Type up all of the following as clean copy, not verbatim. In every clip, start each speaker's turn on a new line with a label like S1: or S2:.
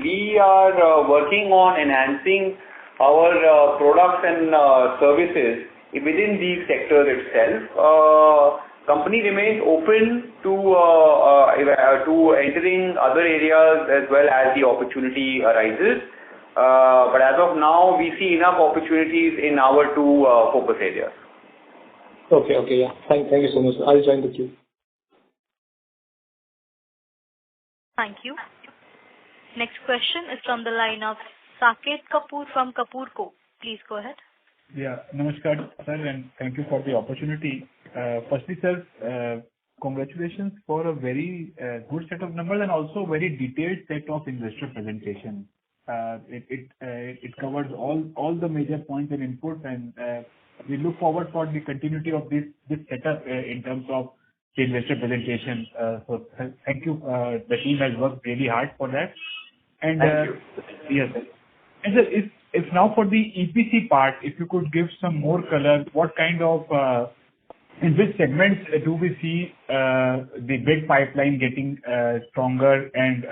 S1: we are working on enhancing our products and services within these sectors itself. Company remains open to entering other areas as well as the opportunity arises. But as of now, we see enough opportunities in our two focus areas.
S2: Okay, yeah. Thank you so much. I'll join the queue.
S3: Thank you. Next question is from the line of Saket Kapoor from Kapoor Co. Please go ahead.
S4: Yeah, namaskar, sir, and thank you for the opportunity. Firstly, sir, congratulations for a very good set of numbers and also very detailed set of investor presentation. It covers all the major points and inputs, and we look forward for the continuity of this setup in terms of the investor presentation. So thank you. The team has worked really hard for that. And
S1: thank you.
S4: Yes, sir. And sir, if now for the EPC part, if you could give some more color, what kind of in which segments do we see the big pipeline getting stronger, and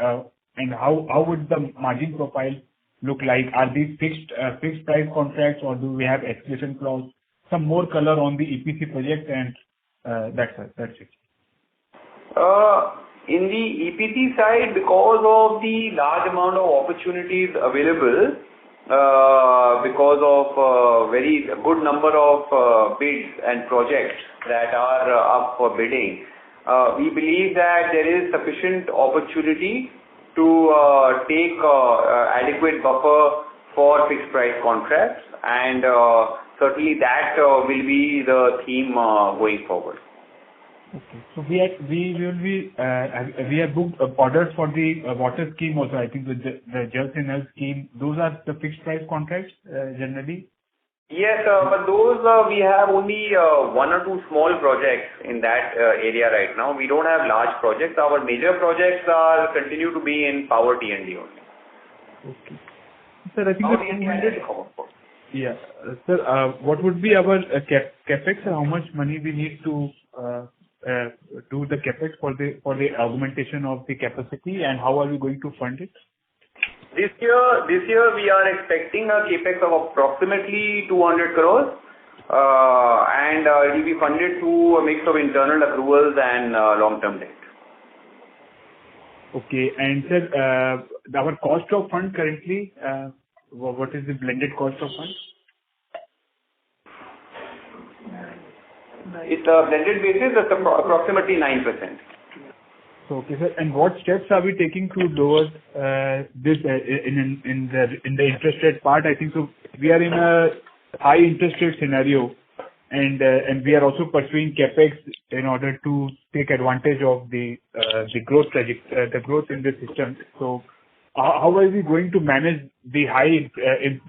S4: how would the margin profile look like? Are these fixed price contracts, or do we have escalation clause? Some more color on the EPC project, and that's it.
S1: In the EPC side, because of the large amount of opportunities available, because of very good number of bids and projects that are up for bidding, we believe that there is sufficient opportunity to take adequate buffer for fixed price contracts, and certainly that will be the theme going forward.
S4: Okay. So we have booked orders for the water scheme also. I think the Jal Sinal scheme, those are the fixed price contracts generally?
S1: Yes, but those we have only one or two small projects in that area right now. We don't have large projects. Our major projects continue to be in power T&D only.
S4: Okay. Sir, I think yeah. Sir, what would be our capex, and how much money we need to do the capex for the augmentation of the capacity, and how are we going to fund it?
S1: This year we are expecting a capex of approximately 200 crores, and it will be funded through a mix of internal accruals and long-term debt.
S4: Okay, and sir, our cost of fund currently, what is the blended cost of funds?
S1: It's a blended basis, it's approximately 9%.
S4: Okay, sir. And what steps are we taking to lower this in the interest rate part? I think so. We are in a high interest rate scenario, and we are also pursuing capex in order to take advantage of the growth in the system. So, how are we going to manage the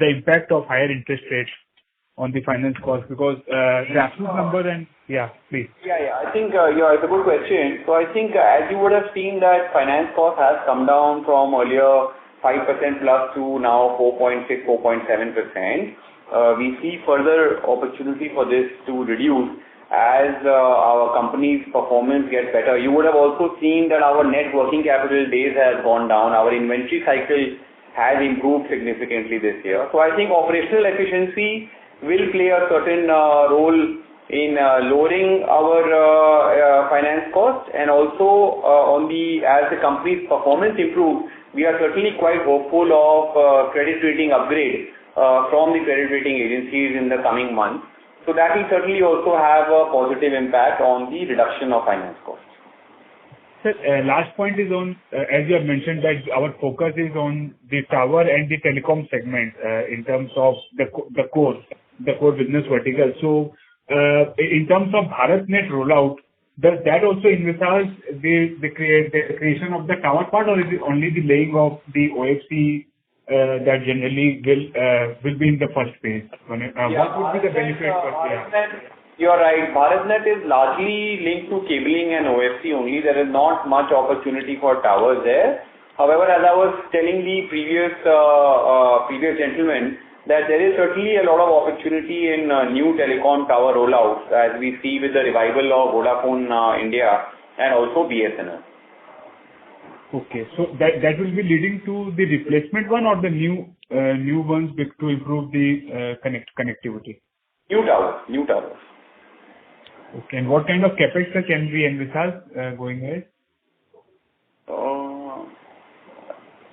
S4: impact of higher interest rates on the finance cost? Because the absolute number and yeah, please.
S1: Yeah. I think it's a good question. So I think as you would have seen that finance cost has come down from earlier 5% plus to now 4.6, 4.7%. We see further opportunity for this to reduce as our company's performance gets better. You would have also seen that our net working capital days has gone down. Our inventory cycle has improved significantly this year. So I think operational efficiency will play a certain role in lowering our finance cost, and also as the company's performance improves, we are certainly quite hopeful of credit rating upgrade from the credit rating agencies in the coming months. So that will certainly also have a positive impact on the reduction of finance costs.
S4: Sir, last point is on, as you have mentioned, that our focus is on the tower and the telecom segment in terms of the core business vertical. So, in terms of BharatNet rollout, does that also envisage the creation of the tower part, or is it only the laying of the OFC that generally will be in the first phase? What would be the benefit for BharatNet?
S1: You're right. BharatNet is largely linked to cabling and OFC only. There is not much opportunity for towers there. However, as I was telling the previous gentleman, that there is certainly a lot of opportunity in new telecom tower rollouts, as we see with the revival of Vodafone India and also BSNL.
S4: Okay. So that will be leading to the replacement one or the new ones to improve the connectivity?
S1: New towers.
S4: Okay. And what kind of capex can we envisage going ahead?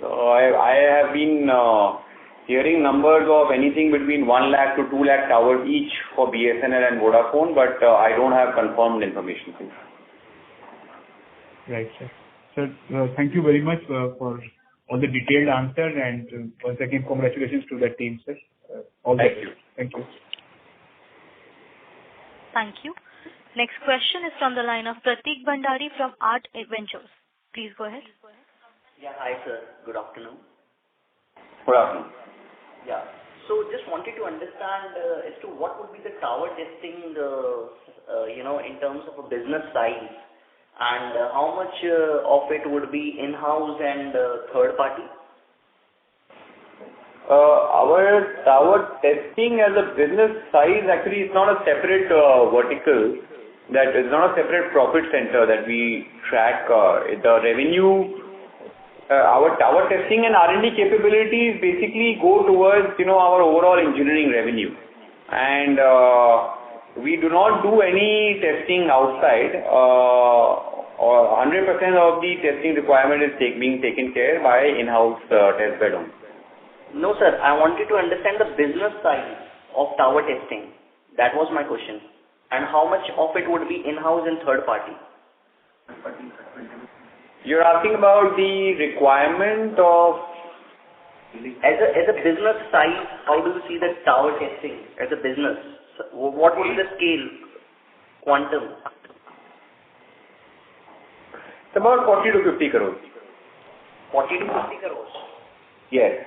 S1: So I have been hearing numbers of anything between 1 lakh to 2 lakh towers each for BSNL and Vodafone, but I don't have confirmed information.
S4: Right, sir. Sir, thank you very much for all the detailed answer, and once again, congratulations to the team, sir.
S1: Thank you.
S4: Thank you.
S3: Thank you. Next question is from the line of Pratik Bhandari from Art Ventures. Please go ahead.
S5: Yeah, hi sir. Good afternoon.
S1: Good afternoon.
S5: Yeah. So just wanted to understand as to what would be the tower testing, in terms of a business size, and how much of it would be in-house and third party?
S1: Our tower testing as a business size actually is not a separate vertical. That is not a separate profit center that we track. The revenue, our tower testing and R&D capabilities basically go towards our overall engineering revenue, and we do not do any testing outside. Or 100% of the testing requirement is being taken care by in-house test bed only.
S5: No, sir. I wanted to understand the business side of tower testing. That was my question. And how much of it would be in-house and third party?
S1: You're asking about the requirement of...
S5: As a business size, how do you see the tower testing as a business? What would be the scale, quantum?
S1: It's about 40 to 50 crores.
S5: 40 to 50 crores?
S1: Yes.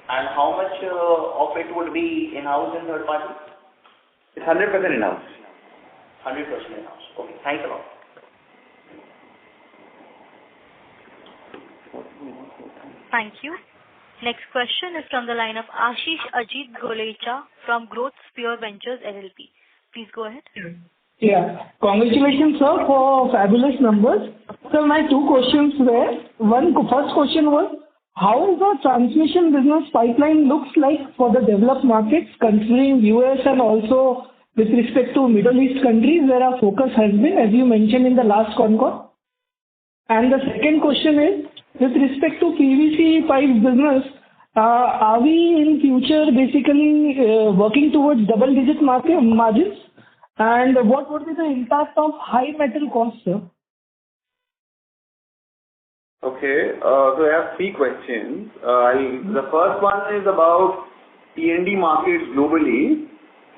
S5: And how much of it would be in-house and third party?
S1: It's 100% in-house.
S5: 100% in-house. Okay, thanks a lot.
S3: Thank you. Next question is from the line of Ashish Ajit Golecha from Growth Sphere Ventures LLP. Please go ahead.
S6: Yeah. Congratulations, sir, for fabulous numbers. So my two questions were, first question was, how the transmission business pipeline looks like for the developed markets, considering US and also with respect to Middle East countries where our focus has been, as you mentioned in the last concall? And the second question is, with respect to PVC pipes business, are we in future basically working towards double-digit margins? And what would be the impact of high metal costs, sir?
S1: Okay, so I have three questions. The first one is about T&D markets globally.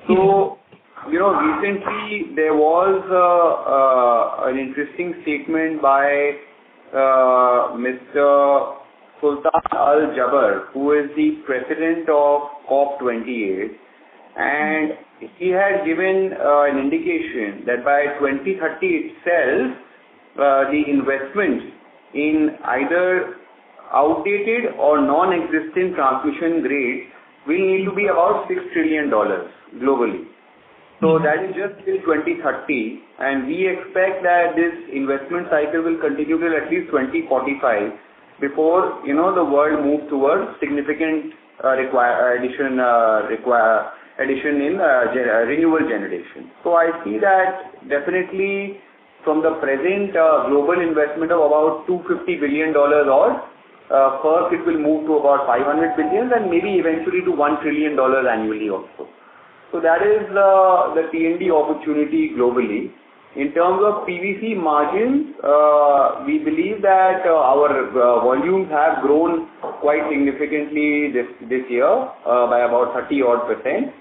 S1: So, recently there was an interesting statement by Mr. Sultan Al Jaber, who is the president of COP28, and he had given an indication that by 2030 itself, the investment in either outdated or non-existent transmission grades will need to be about $6 trillion globally. So that is just till 2030, and we expect that this investment cycle will continue till at least 2045 before the world moves towards significant addition in renewable generation. So I see that definitely from the present global investment of about $250 billion odd, first it will move to about $500 billion and maybe eventually to $1 trillion annually also. So that is the T&D opportunity globally. In terms of PVC margins, we believe that our volumes have grown quite significantly this year by about 30-odd%.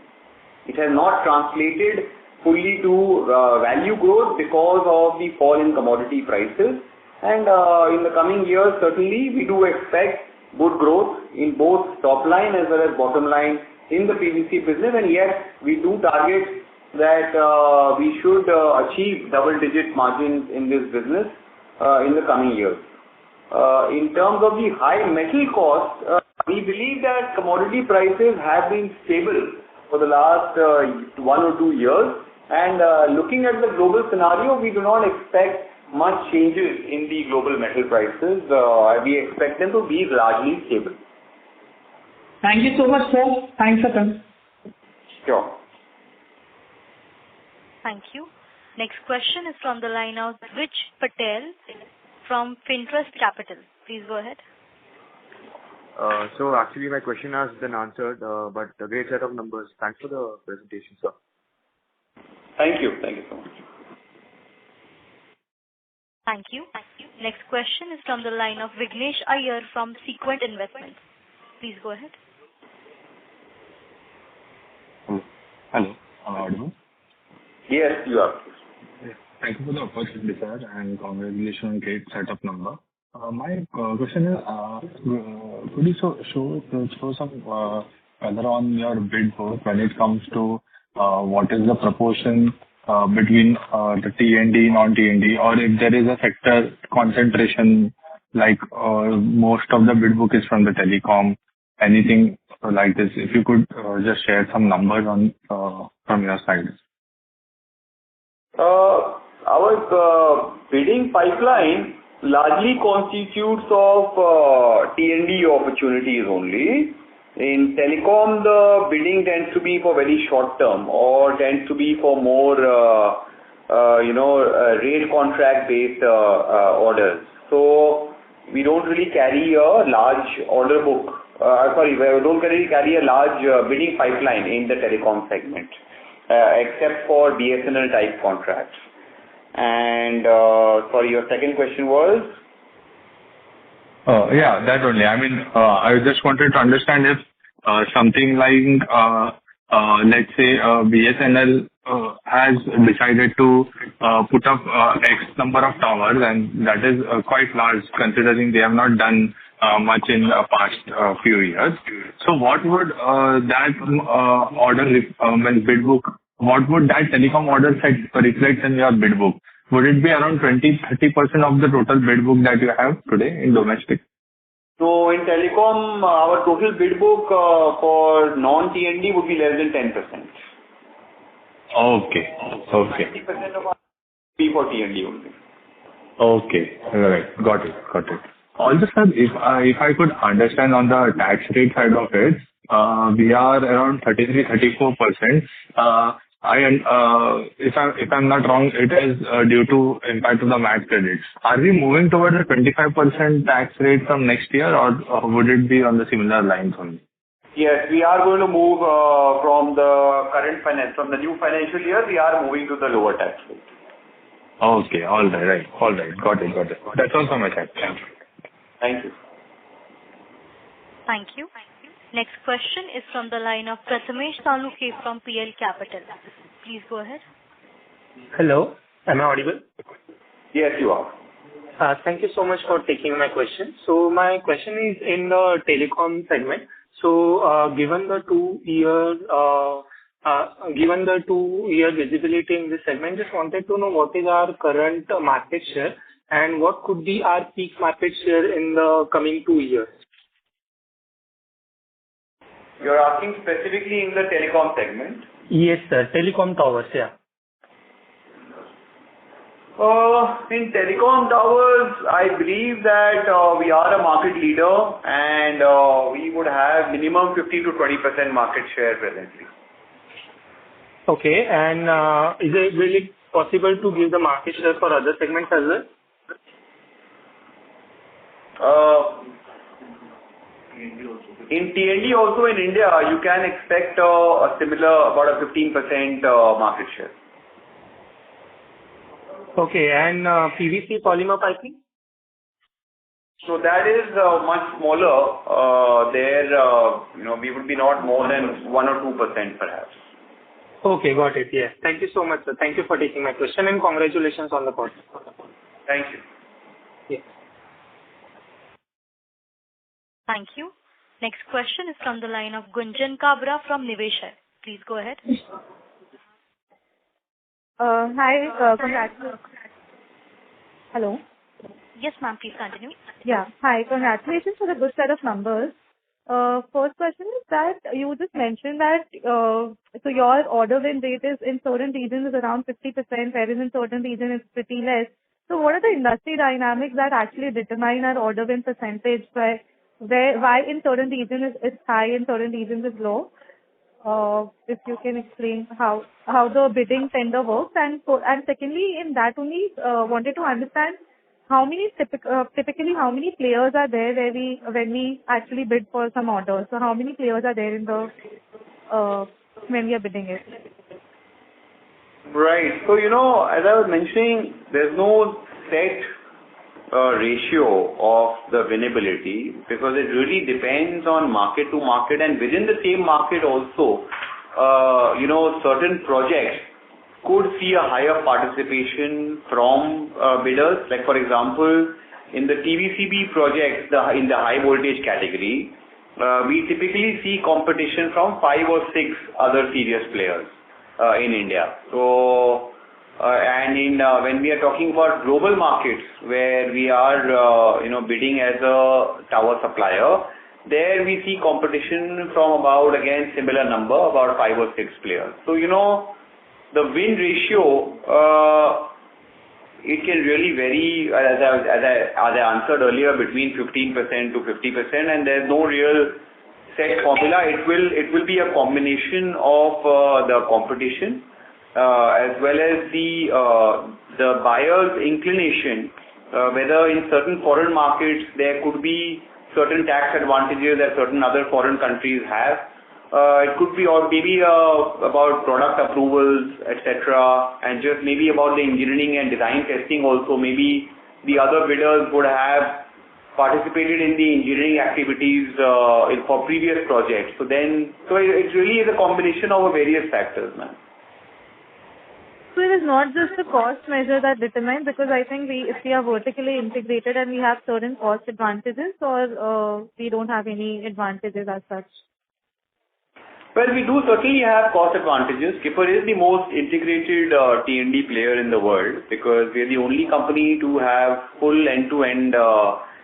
S1: It has not translated fully to value growth because of the fall in commodity prices. And in the coming years, certainly we do expect good growth in both top line as well as bottom line in the PVC business, and yes, we do target that we should achieve double-digit margins in this business in the coming years. In terms of the high metal costs, we believe that commodity prices have been stable for the last 1 or 2 years, and looking at the global scenario, we do not expect much changes in the global metal prices. We expect them to be largely stable.
S6: Thank you so much, sir. Thanks, sir.
S1: Sure.
S3: Thank you. Next question is from the line of Rich Patel from Fintrust Capital. Please go ahead.
S7: So actually my question has been answered, but a great set of numbers. Thanks for the presentation, sir.
S1: Thank you. Thank you so much.
S3: Thank you. Next question is from the line of Vignesh Iyer from Sequent Investments. Please go ahead.
S8: Hello. Am I audible?
S1: Yes, you are.
S8: Yeah. Thank you for the opportunity, sir, and congratulations on great set of number. My question is, could you show some color on your bid book when it comes to what is the proportion between the T&D, non-T&D, or if there is a sector concentration, like most of the bid book is from the telecom, anything like this? If you could just share some numbers on from your side.
S1: Our bidding pipeline largely constitutes of T&D opportunities only. In telecom, the bidding tends to be for very short term or tends to be for more, rate contract based orders. So we don't really carry a large order book. We don't really carry a large bidding pipeline in the telecom segment, except for BSNL type contracts. And your second question was?
S8: Yeah, that only. I mean, I just wanted to understand if something like, let's say, BSNL has decided to put up X number of towers, and that is quite large considering they have not done much in the past few years. So what would that order bid book, what would that telecom order set reflect in your bid book? Would it be around 20-30% of the total bid book that you have today in domestic?
S1: So in telecom, our total bid book for non-T&D would be less than 10%.
S8: Okay.
S1: 90% of our be for T&D only.
S8: Okay. All right. Got it. Also, sir, if I could understand on the tax rate side of it, we are around 33-34%. If I'm not wrong, it is due to impact of the MAT credits. Are we moving towards a 25% tax rate from next year, or would it be on the similar lines only?
S1: Yes, we are going to move from the new financial year. We are moving to the lower tax rate.
S8: Okay, all right. Got it. That's all from my side. Thank you.
S3: Thank you. Next question is from the line of Prathamesh Saluke from PL Capital. Please go ahead.
S9: Hello, am I audible?
S1: Yes, you are.
S9: Thank you so much for taking my question. So my question is in the telecom segment. So given the 2-year visibility in this segment, just wanted to know what is our current market share and what could be our peak market share in the coming 2 years.
S1: You're asking specifically in the telecom segment?
S9: Yes, sir. Telecom towers, yeah.
S1: In telecom towers, I believe that we are a market leader and we would have minimum 15 to 20% market share presently.
S9: Okay, and is it really possible to give the market share for other segments as well?
S1: In T&D also in India, you can expect a similar, about a 15% market share.
S9: Okay, and PVC polymer piping?
S1: So that is much smaller. We would be not more than 1 or 2% perhaps.
S9: Okay, got it. Yes. Thank you so much, sir. Thank you for taking my question and congratulations on the call.
S1: Thank you.
S9: Yes.
S3: Thank you. Next question is from the line of Gunjan Kabra from Niveshaay. Please go ahead.
S10: Hi, congratulations. Hello.
S3: Yes, ma'am, please continue.
S10: Yeah. Hi, congratulations for the good set of numbers. First question is that you just mentioned that so your order win rate is in certain regions is around 50%, whereas in certain regions it's pretty less. So what are the industry dynamics that actually determine our order win percentage, why in certain regions it's high, in certain regions it's low? If you can explain how the bidding tender works. And secondly, in that only, wanted to understand how many typically how many players are there when we actually bid for some orders. So how many players are there in the when we are bidding it?
S1: Right. So, as I was mentioning, there's no set ratio of the winnability because it really depends on market to market, and within the same market also, certain projects could see a higher participation from bidders. Like for example, in the TBCB projects, in the high voltage category, we typically see competition from 5 or 6 other serious players in India. So, when we are talking about global markets where we are, bidding as a tower supplier, there we see competition from about, again, similar number, about 5 or 6 players. So, the win ratio, it can really vary, as I answered earlier, between 15% to 50%, and there's no real set formula. It will be a combination of the competition as well as the buyer's inclination, whether in certain foreign markets there could be certain tax advantages that certain other foreign countries have. It could be or maybe about product approvals, etc., and just maybe about the engineering and design testing also. Maybe the other bidders would have participated in the engineering activities for previous projects. So it really is a combination of various factors, man.
S10: So it is not just the cost measure that determines, because I think if we are vertically integrated and we have certain cost advantages, or we don't have any advantages as such.
S1: Well, we do certainly have cost advantages. Skipper is the most integrated T&D player in the world because we are the only company to have full end-to-end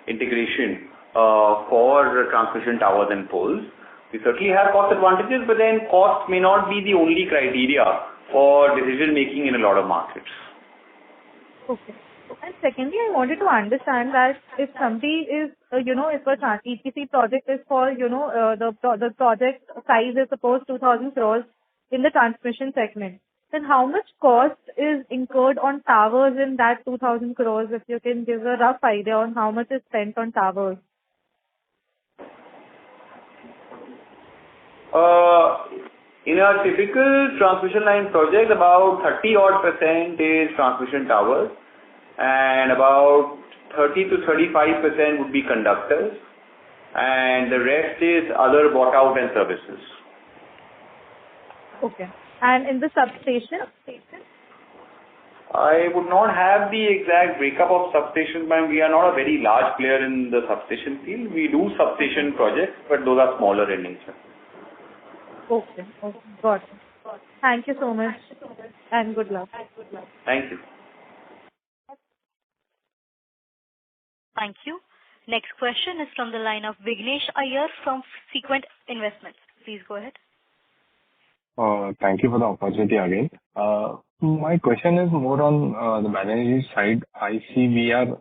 S1: integration for transmission towers and poles. We certainly have cost advantages, but then cost may not be the only criteria for decision making in a lot of markets.
S10: Okay. And secondly, I wanted to understand that if somebody is, if a EPC project is for, the project size is suppose 2,000 crores in the transmission segment, then how much cost is incurred on towers in that 2,000 crores? If you can give a rough idea on how much is spent on towers.
S1: In a typical transmission line project, about 30% is transmission towers, and about 30 to 35% would be conductors, and the rest is other bought out and services.
S10: Okay. And in the substation?
S1: I would not have the exact breakup of substations, but we are not a very large player in the substation field. We do substation projects, but those are smaller in nature.
S10: Okay. Got it. Thank you so much, and good luck.
S1: Thank you.
S3: Thank you. Next question is from the line of Vignesh Iyer from Sequent Investments. Please go ahead.
S8: Thank you for the opportunity again. My question is more on the balance sheet side. I see we are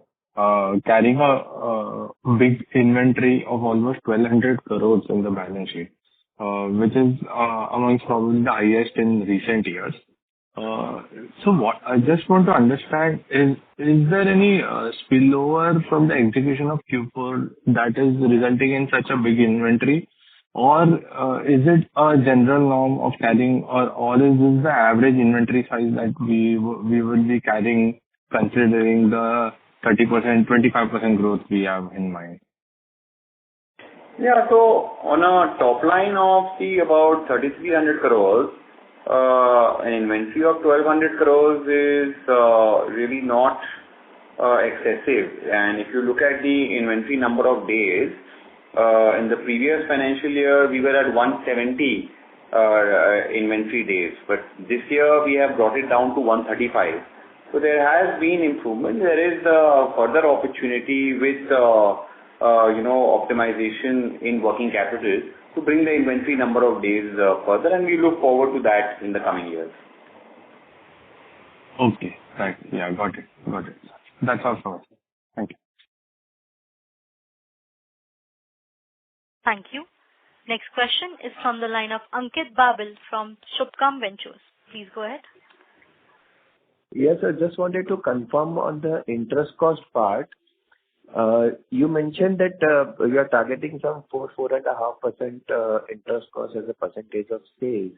S8: carrying a big inventory of almost 1,200 crores in the balance sheet, which is amongst probably the highest in recent years. So what I just want to understand is there any spillover from the execution of Q4 that is resulting in such a big inventory, or is it a general norm of carrying, or is this the average inventory size that we will be carrying considering the 30%, 25% growth we have in mind?
S1: Yeah, so on a top line of about 3,300 crores, an inventory of 1,200 crores is really not excessive. And if you look at the inventory number of days, in the previous financial year, we were at 170 inventory days, but this year we have brought it down to 135. So there has been improvement. There is further opportunity with optimization in working capital to bring the inventory number of days further, and we look forward to that in the coming years.
S8: Okay, right. Yeah, got it. That's all from us. Thank you.
S3: Thank you. Next question is from the line of Ankit Babel from Shubhkam Ventures. Please go ahead.
S11: Yes, I just wanted to confirm on the interest cost part. You mentioned that you are targeting some 4.5% interest cost as a percentage of sales.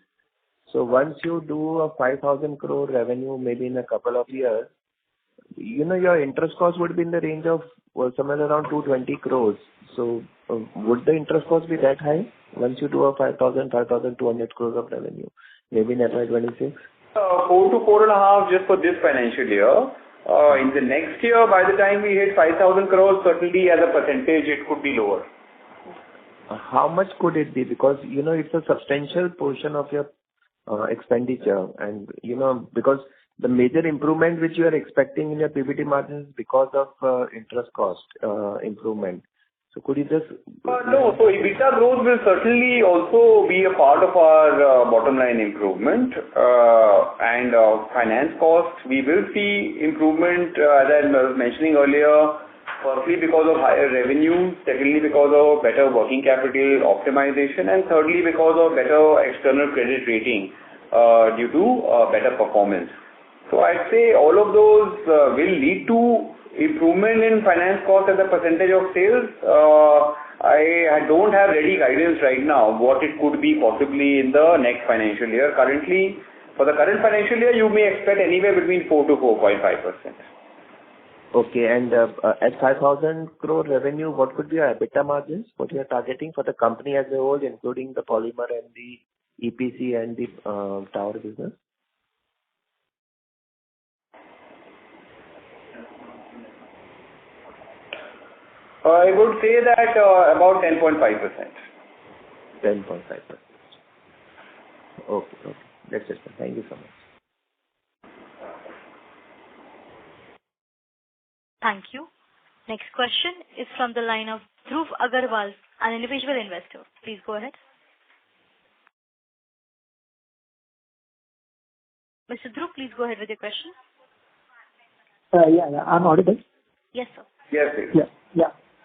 S11: So once you do a 5,000 crore revenue, maybe in a couple of years, your interest cost would be in the range of somewhere around 220 crores. So would the interest cost be that high once you do a 5,200 crores of revenue, maybe in FY26?
S1: 4 to 4.5 just for this financial year. In the next year, by the time we hit 5,000 crores, certainly as a percentage, it could be lower.
S11: How much could it be? Because, it's a substantial portion of your expenditure. And, because the major improvement which you are expecting in your PBT margins is because of interest cost improvement. So could you just...
S1: No, so EBITDA growth will certainly also be a part of our bottom line improvement. And finance costs, we will see improvement, as I was mentioning earlier, firstly because of higher revenue, secondly because of better working capital optimization, and thirdly because of better external credit rating due to better performance. So I'd say all of those will lead to improvement in finance cost as a percentage of sales. I don't have ready guidance right now what it could be possibly in the next financial year. Currently, for the current financial year, you may expect anywhere between 4 to 4.5%.
S11: Okay, and at 5,000 crore revenue, what could be your EBITDA margins? What you are targeting for the company as a whole, including the polymer and the EPC and the tower business?
S1: I would say that about 10.5%.
S11: 10.5%. Okay. That's it. Thank you so much.
S3: Thank you. Next question is from the line of Dhruv Agarwal, an individual investor. Please go ahead. Mr. Dhruv, please go ahead with your question.
S6: Yeah. I'm audible.
S3: Yes, sir.
S1: Yes, please.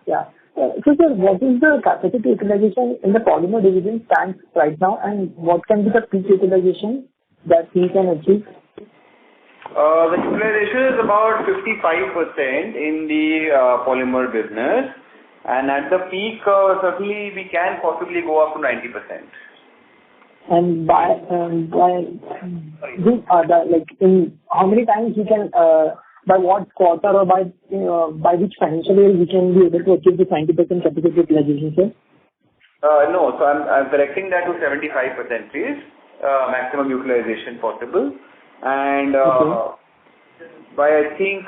S6: Yeah. So, sir, what is the capacity utilization in the polymer division stands right now, and what can be the peak utilization that we can achieve?
S1: The utilization is about 55% in the polymer business, and at the peak, certainly we can possibly go up to 90%.
S6: And by in how many times we can, by what quarter or by which financial year we can be able to achieve the 90% capacity utilization, sir?
S1: No, so I'm correcting that to 75%, please. Maximum utilization possible. And by I think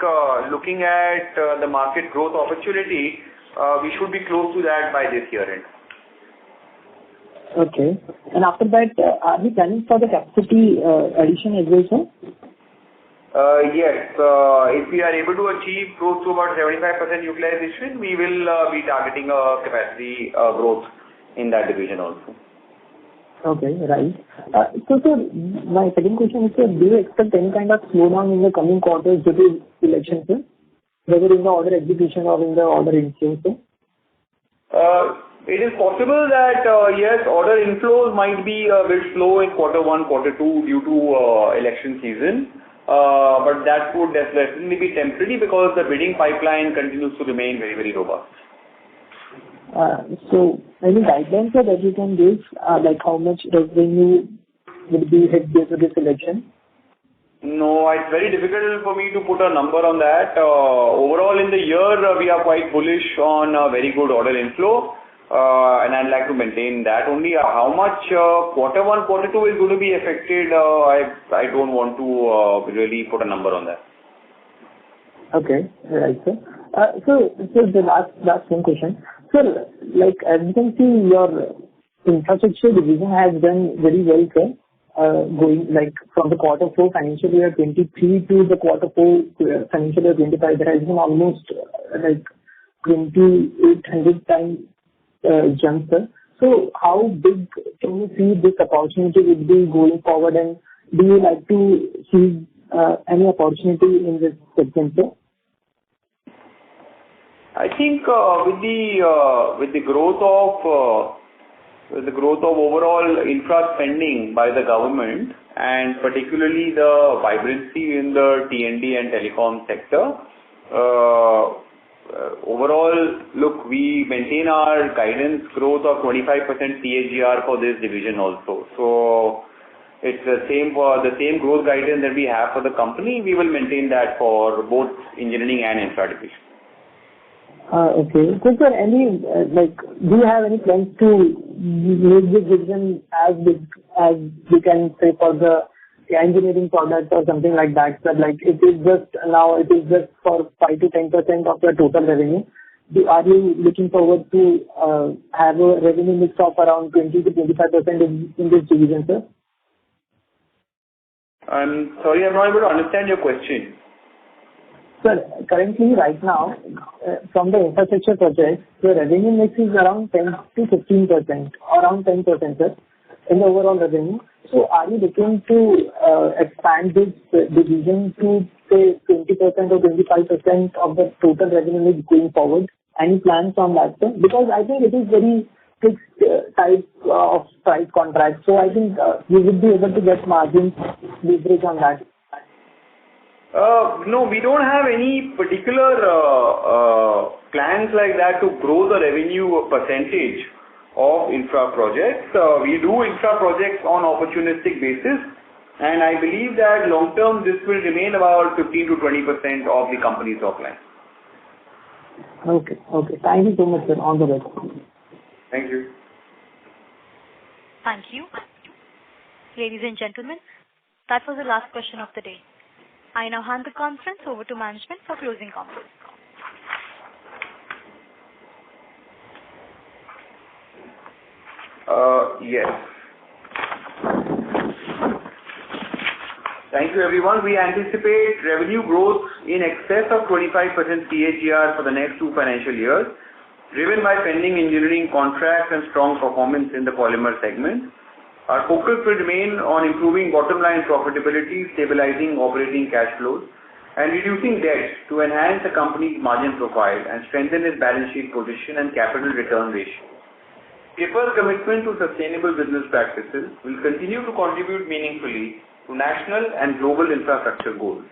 S1: looking at the market growth opportunity, we should be close to that by this year end.
S6: Okay. And after that, are we planning for the capacity addition as well, sir?
S1: Yes. If we are able to achieve close to about 75% utilization, we will be targeting a capacity growth in that division also.
S6: Okay, right. So, sir, my second question is, sir, do you expect any kind of slowdown in the coming quarters due to elections, sir? Whether in the order execution or in the order inflow, sir?
S1: It is possible that, yes, order inflows might be a bit slow in quarter 1, quarter 2 due to election season. But that would definitely be temporary because the bidding pipeline continues to remain very, very robust.
S6: So, any guidelines that you can give, like how much revenue will be hit due to this election?
S1: No, it's very difficult for me to put a number on that. Overall, in the year, we are quite bullish on a very good order inflow, and I'd like to maintain that only. How much quarter 1, quarter 2 is going to be affected, I don't want to really put a number on that.
S6: Okay, right, sir. So the last one question. Sir, like as you can see, your infrastructure division has done very well, sir. Going like from the quarter 4 financial year 23 to the quarter 4 financial year 25, there has been almost like 2,800 times jump, sir. So how big can you see this opportunity would be going forward, and do you like to see any opportunity in this segment, sir?
S1: I think with the growth of overall infra spending by the government, and particularly the vibrancy in the T&D and telecom sector, overall, look, we maintain our guidance growth of 25% CAGR for this division also. So it's the same growth guidance that we have for the company. We will maintain that for both engineering and infra division.
S6: Okay. So, sir, do you have any plans to make this division as big as we can say for the engineering products or something like that? But it is just for 5 to 10% of the total revenue. Are you looking forward to have a revenue mix of around 20 to 25% in this division, sir?
S1: I'm sorry, I'm not able to understand your question.
S6: Sir, currently, right now, from the infrastructure projects, the revenue mix is around 10 to 15%, around 10%, sir, in the overall revenue. So are you looking to expand this division to, say, 20% or 25% of the total revenue mix going forward? Any plans on that, sir? Because I think it is very fixed type of price contract. So I think we would be able to get margins leverage on that.
S1: No, we don't have any particular plans like that to grow the revenue percentage of infra projects. We do infra projects on opportunistic basis, and I believe that long term this will remain about 15 to 20% of the company's top line.
S6: Okay. Thank you so much, sir. All the best.
S1: Thank you.
S3: Thank you. Ladies and gentlemen, that was the last question of the day. I now hand the conference over to management for closing comments.
S1: Yes. Thank you, everyone. We anticipate revenue growth in excess of 25% CAGR for the next 2 financial years, driven by pending engineering contracts and strong performance in the polymer segment. Our focus will remain on improving bottom line profitability, stabilizing operating cash flows, and reducing debt to enhance the company's margin profile and strengthen its balance sheet position and capital return ratio. Kiffer's commitment to sustainable business practices will continue to contribute meaningfully to national and global infrastructure goals.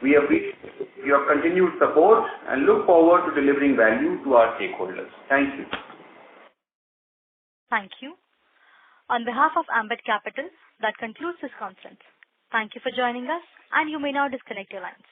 S1: We appreciate your continued support and look forward to delivering value to our stakeholders. Thank you.
S3: Thank you. On behalf of Ambit Capital, that concludes this conference. Thank you for joining us, and you may now disconnect your lines.